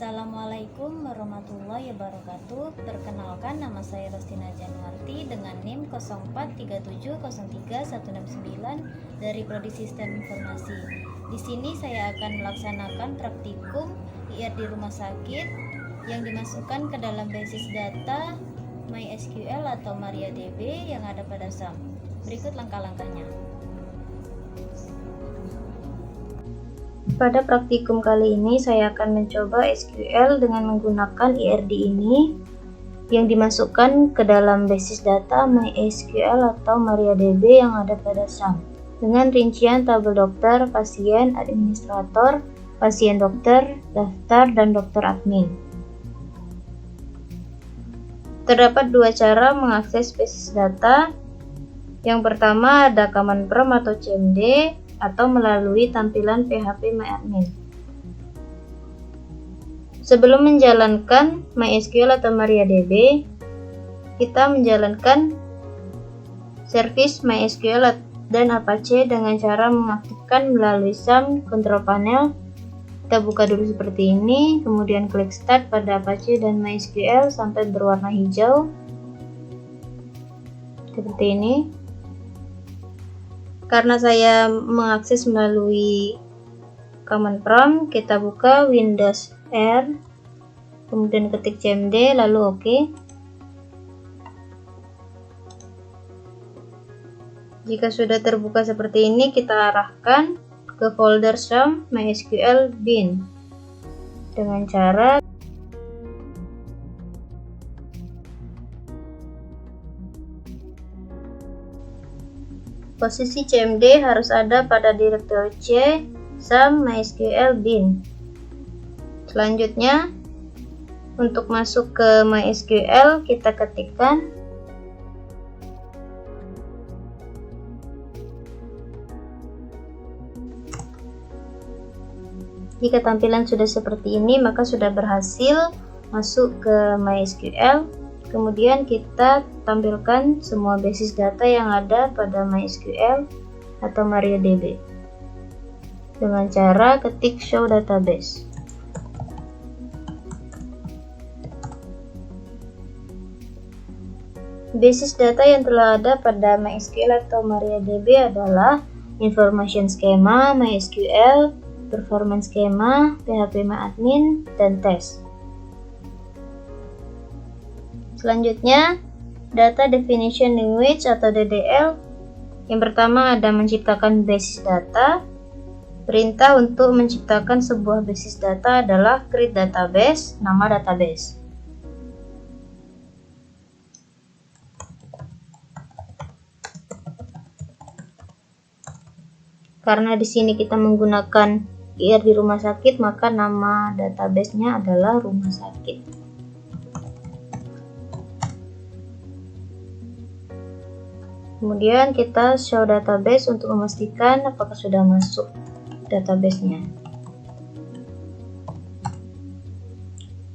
Assalamualaikum warahmatullahi wabarakatuh. Perkenalkan, nama saya Rostina Januarti dengan NIM 0437031669 dari Prodi Sistem Informasi. Di sini saya akan melaksanakan praktikum IR di rumah sakit yang dimasukkan ke dalam basis data MySQL atau MariaDB yang ada pada SAM. Berikut langkah-langkahnya. Pada praktikum kali ini saya akan mencoba SQL dengan menggunakan IRD ini yang dimasukkan ke dalam basis data MySQL atau MariaDB yang ada pada SAM dengan rincian tabel dokter, pasien, administrator, pasien dokter, daftar, dan dokter admin. Terdapat dua cara mengakses basis data. Yang pertama ada Command Prompt atau CMD atau melalui tampilan PHP MyAdmin. Sebelum menjalankan MySQL atau MariaDB, kita menjalankan service MySQL dan Apache dengan cara mengaktifkan melalui SAM Control Panel. Kita buka dulu seperti ini, kemudian klik Start pada Apache dan MySQL sampai berwarna hijau. Seperti ini. Karena saya mengakses melalui Command Prompt, kita buka Windows R, kemudian ketik CMD, lalu OK. Jika sudah terbuka seperti ini, kita arahkan ke folder SAM MySQL bin dengan cara posisi CMD harus ada pada direktori C SAM MySQL bin. Selanjutnya, untuk masuk ke MySQL, kita ketikkan jika tampilan sudah seperti ini, maka sudah berhasil masuk ke MySQL. Kemudian kita tampilkan semua basis data yang ada pada MySQL atau MariaDB dengan cara ketik show database. Basis data yang telah ada pada MySQL atau MariaDB adalah information schema, MySQL, performance schema, PHP MyAdmin, dan test. Selanjutnya, data definition language atau DDL. Yang pertama ada menciptakan basis data. Perintah untuk menciptakan sebuah basis data adalah create database, nama database. Karena di sini kita menggunakan IR di rumah sakit, maka nama database-nya adalah rumah sakit. Kemudian kita show database untuk memastikan apakah sudah masuk database-nya.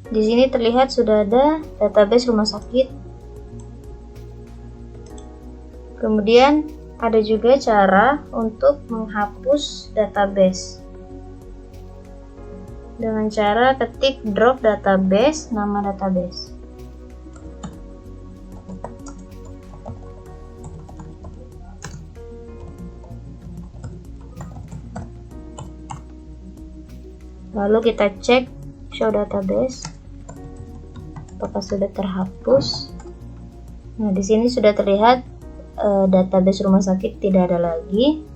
Di sini terlihat sudah ada database rumah sakit. Kemudian ada juga cara untuk menghapus database dengan cara ketik drop database, nama database. Lalu kita cek show database apakah sudah terhapus. Nah, di sini sudah terlihat database rumah sakit tidak ada lagi.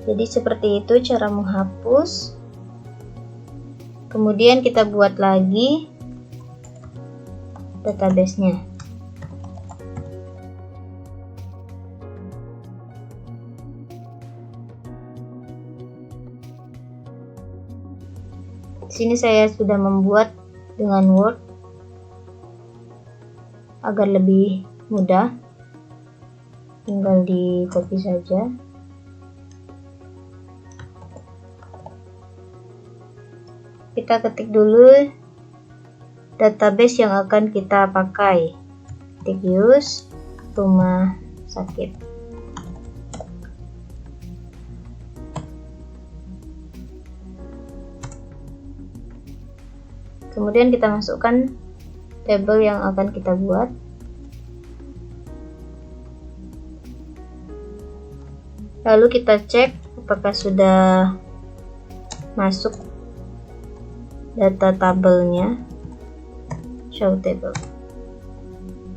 Jadi seperti itu cara menghapus. Kemudian kita buat lagi database-nya. Di sini saya sudah membuat dengan Word agar lebih mudah. Tinggal di copy saja. Kita ketik dulu database yang akan kita pakai. Ketik use rumah sakit. Kemudian kita masukkan tabel yang akan kita buat. Lalu kita cek apakah sudah masuk data tabelnya. Show table.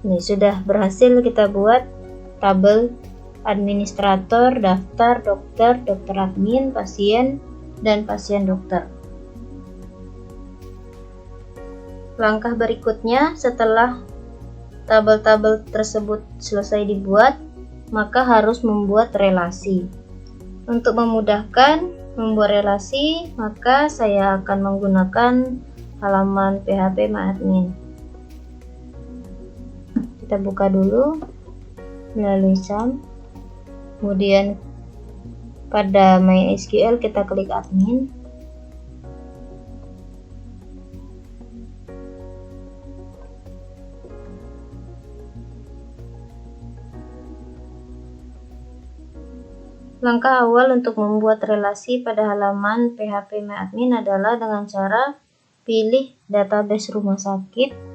Ini sudah berhasil kita buat tabel administrator, daftar, dokter, dokter admin, pasien, dan pasien dokter. Langkah berikutnya setelah tabel-tabel tersebut selesai dibuat, maka harus membuat relasi. Untuk memudahkan membuat relasi, maka saya akan menggunakan halaman PHP MyAdmin. Kita buka dulu melalui SAM, kemudian pada MySQL kita klik admin. Langkah awal untuk membuat relasi pada halaman PHP MyAdmin adalah dengan cara pilih database rumah sakit.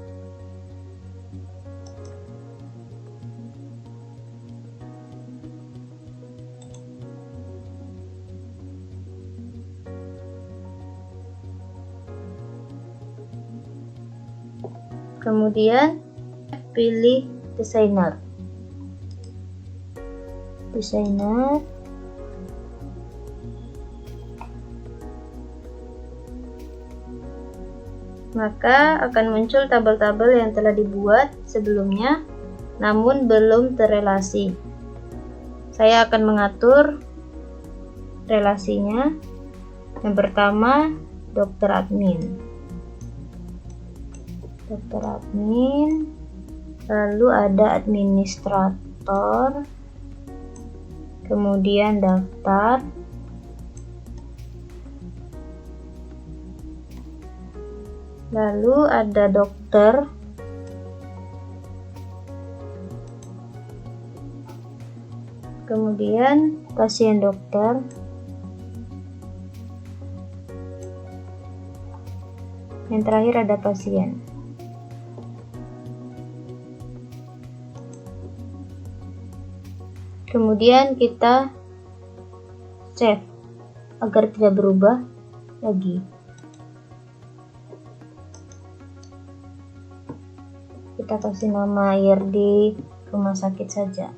Kemudian pilih desainer. Maka akan muncul tabel-tabel yang telah dibuat sebelumnya namun belum terrelasi. Saya akan mengatur relasinya. Yang pertama, dokter admin, lalu ada administrator, kemudian daftar, lalu ada dokter, kemudian pasien dokter, yang terakhir ada pasien. Kemudian kita save agar tidak berubah lagi. Kita kasih nama IRD rumah sakit saja.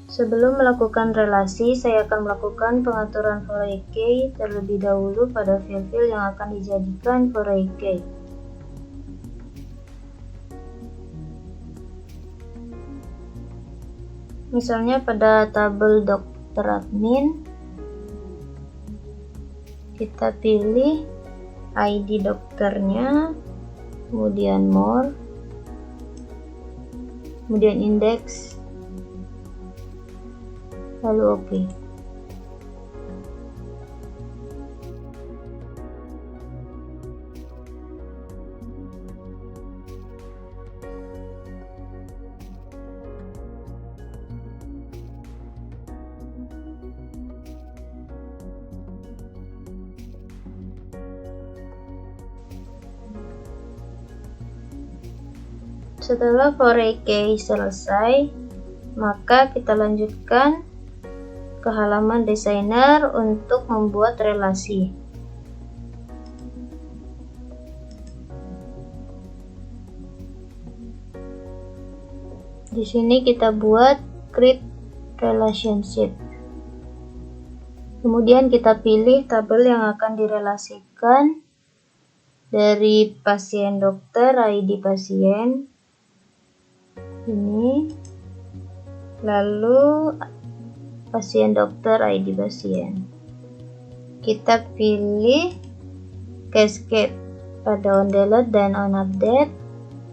Sebelum melakukan relasi, saya akan melakukan pengaturan foreign key terlebih dahulu pada file-file yang akan dijadikan foreign key. Misalnya pada tabel dokter admin, kita pilih ID dokternya, kemudian more, kemudian index, lalu OK. Setelah foreign key selesai, maka kita lanjutkan ke halaman desainer untuk membuat relasi. Di sini kita buat create relationship. Kemudian kita pilih tabel yang akan direlasikan dari pasien dokter, ID pasien ini, lalu pasien dokter, ID pasien. Kita pilih cascade pada on delete dan on update,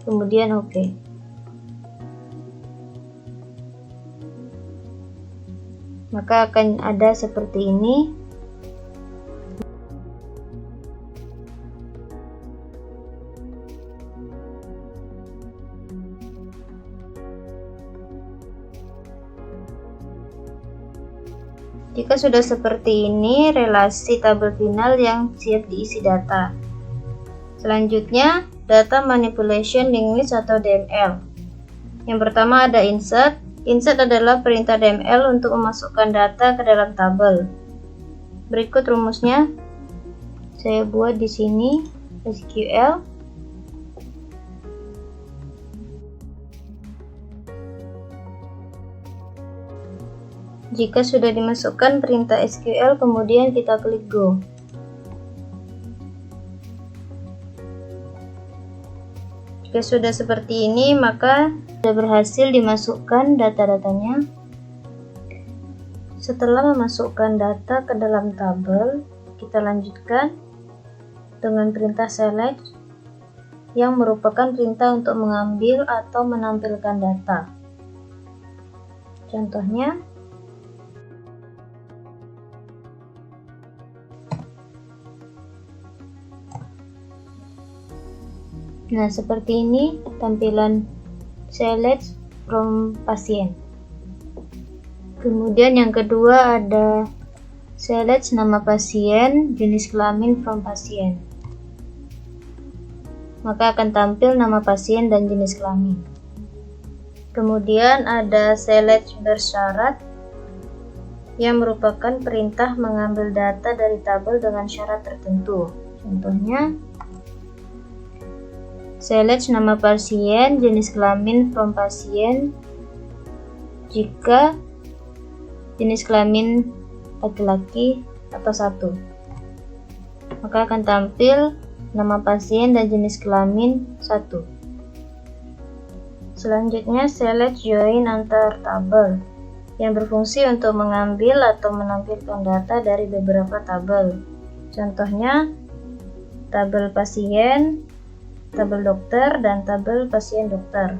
kemudian OK. Maka akan ada seperti ini. Jika sudah seperti ini, relasi tabel final yang siap diisi data. Selanjutnya, data manipulation language atau DML. Yang pertama ada insert. Insert adalah perintah DML untuk memasukkan data ke dalam tabel. Berikut rumusnya. Saya buat di sini SQL. Jika sudah dimasukkan perintah SQL, kemudian kita klik Go. Jika sudah seperti ini, maka sudah berhasil dimasukkan data-datanya. Setelah memasukkan data ke dalam tabel, kita lanjutkan dengan perintah select, yang merupakan perintah untuk mengambil atau menampilkan data. Contohnya, nah, seperti ini tampilan select from pasien. Kemudian yang kedua ada select nama pasien, jenis kelamin from pasien. Maka akan tampil nama pasien dan jenis kelamin. Kemudian ada select bersyarat, yang merupakan perintah mengambil data dari tabel dengan syarat tertentu. Contohnya, select nama pasien, jenis kelamin from pasien jika jenis kelamin laki-laki atau 1. Maka akan tampil nama pasien dan jenis kelamin 1. Selanjutnya select join antar tabel, yang berfungsi untuk mengambil atau menampilkan data dari beberapa tabel. Contohnya, tabel pasien, tabel dokter, dan tabel pasien dokter.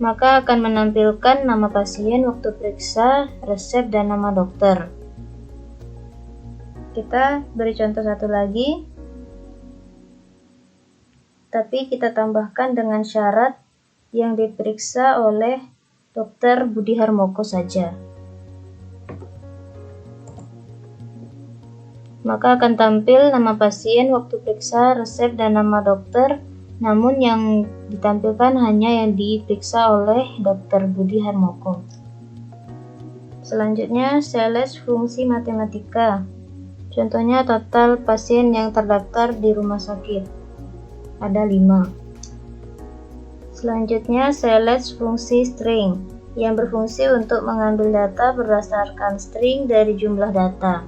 Maka akan menampilkan nama pasien, waktu periksa, resep, dan nama dokter. Kita beri contoh satu lagi, tapi kita tambahkan dengan syarat yang diperiksa oleh Dr. Budi Harmoko saja. Maka akan tampil nama pasien, waktu periksa, resep, dan nama dokter, namun yang ditampilkan hanya yang diperiksa oleh Dr. Budi Harmoko. Selanjutnya, select fungsi matematika. Contohnya total pasien yang terdaftar di rumah sakit. Ada 5. Selanjutnya, select fungsi string, yang berfungsi untuk mengambil data berdasarkan string dari jumlah data.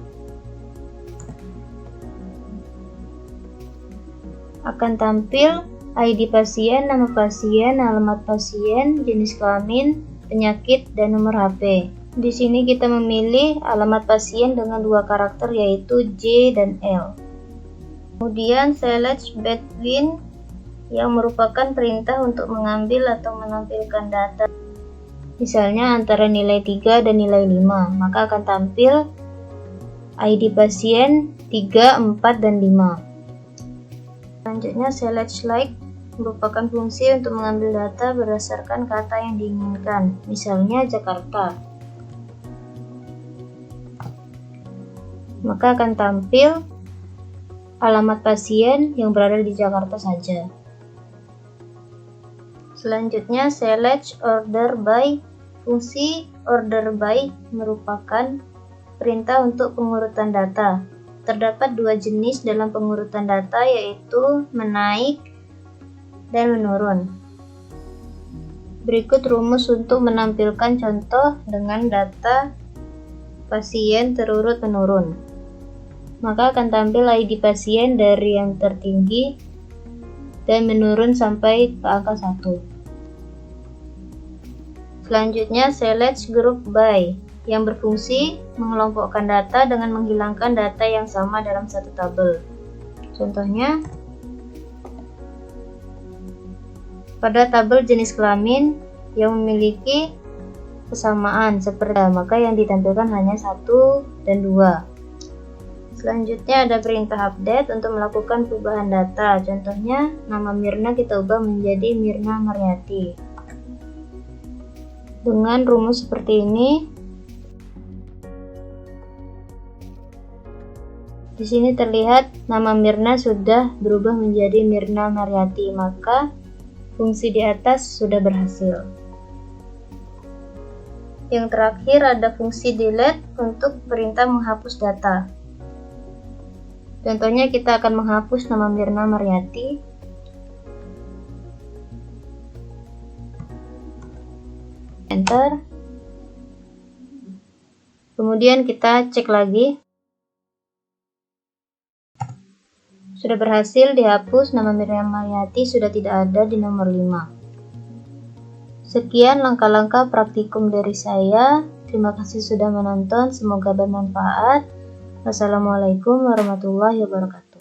Akan tampil ID pasien, nama pasien, alamat pasien, jenis kelamin, penyakit, dan nomor HP. Di sini kita memilih alamat pasien dengan 2 karakter, yaitu J dan L. Kemudian select between, yang merupakan perintah untuk mengambil atau menampilkan data. Misalnya antara nilai 3 dan nilai 5, maka akan tampil ID pasien 3, 4, dan 5. Selanjutnya select like, merupakan fungsi untuk mengambil data berdasarkan kata yang diinginkan, misalnya Jakarta. Maka akan tampil alamat pasien yang berada di Jakarta saja. Selanjutnya select order by. Fungsi order by merupakan perintah untuk pengurutan data. Terdapat 2 jenis dalam pengurutan data, yaitu menaik dan menurun. Berikut rumus untuk menampilkan contoh dengan data pasien terurut menurun. Maka akan tampil ID pasien dari yang tertinggi dan menurun sampai ke angka 1. Selanjutnya select group by, yang berfungsi mengelompokkan data dengan menghilangkan data yang sama dalam satu tabel. Contohnya, pada tabel jenis kelamin yang memiliki kesamaan seperti, maka yang ditampilkan hanya 1 dan 2. Selanjutnya ada perintah update untuk melakukan perubahan data. Contohnya, nama Mirna kita ubah menjadi Mirna Mariati. dengan rumus seperti ini. Di sini terlihat nama Mirna sudah berubah menjadi Mirna Mariati, maka fungsi di atas sudah berhasil. Yang terakhir ada fungsi delete untuk perintah menghapus data. Contohnya kita akan menghapus nama Mirna Mariati. Enter. Kemudian kita cek lagi. Sudah berhasil dihapus, nama Mirna Mariati sudah tidak ada di nomor 5. Sekian langkah-langkah praktikum dari saya. Terima kasih sudah menonton, semoga bermanfaat. Wassalamualaikum warahmatullahi wabarakatuh.